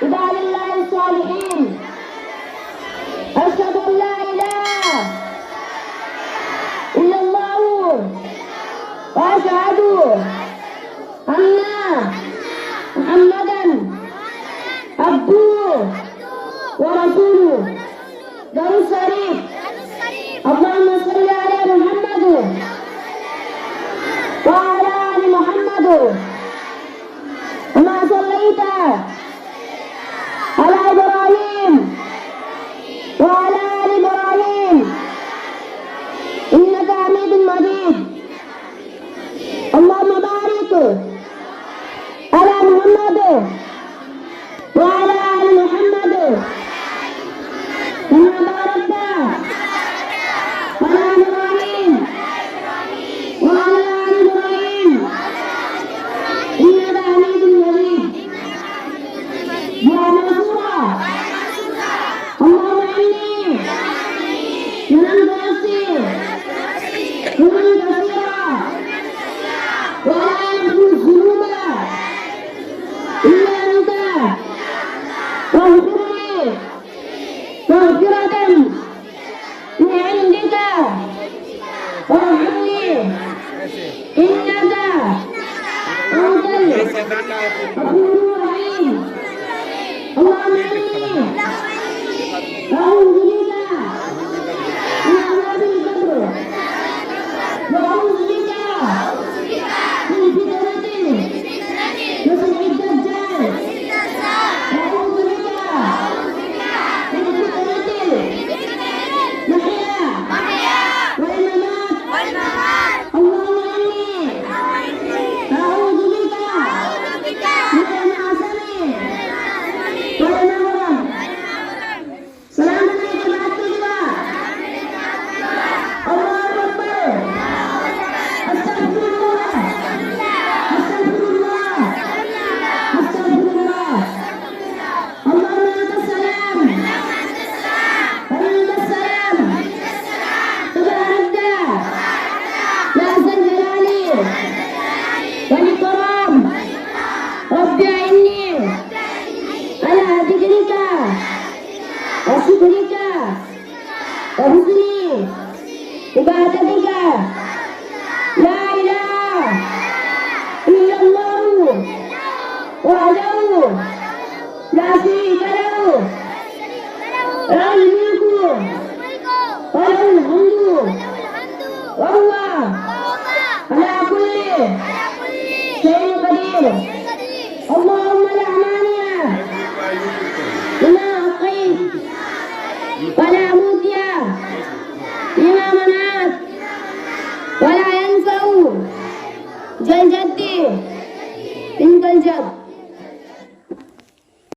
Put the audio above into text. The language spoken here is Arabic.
عباد الله الصالحين أشهد أن لا إله إلا الله وأشهد أن محمدا عبده ورسوله. درود شريف. اللهم صل على محمد وعلى آل محمد كما صليت على إبراهيم وعلى آل إبراهيم إنك حميد مجيد. اللهم بارك على محمد وعلى آل محمد كما باركت على إبراهيم وعلى آل إبراهيم إنك حميد مجيد. يا منصورا اللهم إني ظلمت نفسي ظلما كثيرا ولا يغفر الذنوب إلا أنت فاغفر لي مغفرة من عندك وارحمني إنك أنت الغفور الرحيم. اللهم إني أعوذ بك من عذاب القبر وأعوذ بك من فتنة مسيح الدجال وأعوذ بك من فتنة المحيا والممات. اللهم إني أعوذ بك من المعصم والمغرم. سلام عليك بعد التجوى. الله أكبر. أستغفر الله أستغفر الله أستغفر الله. اللهم أنت السلام ومنك السلام تباركت يا ذا الجلال والإكرام. رب أعني على ذكرك وشكرك وحسن عبادتك. لا إله إلا الله وحده لا شريك له له الملك وله الحمد وهو على كل شيء قدير. اللهم لا مانع لما أعطيت ولا معطي لما منعت ولا ينفع ذا الجد منك الجد.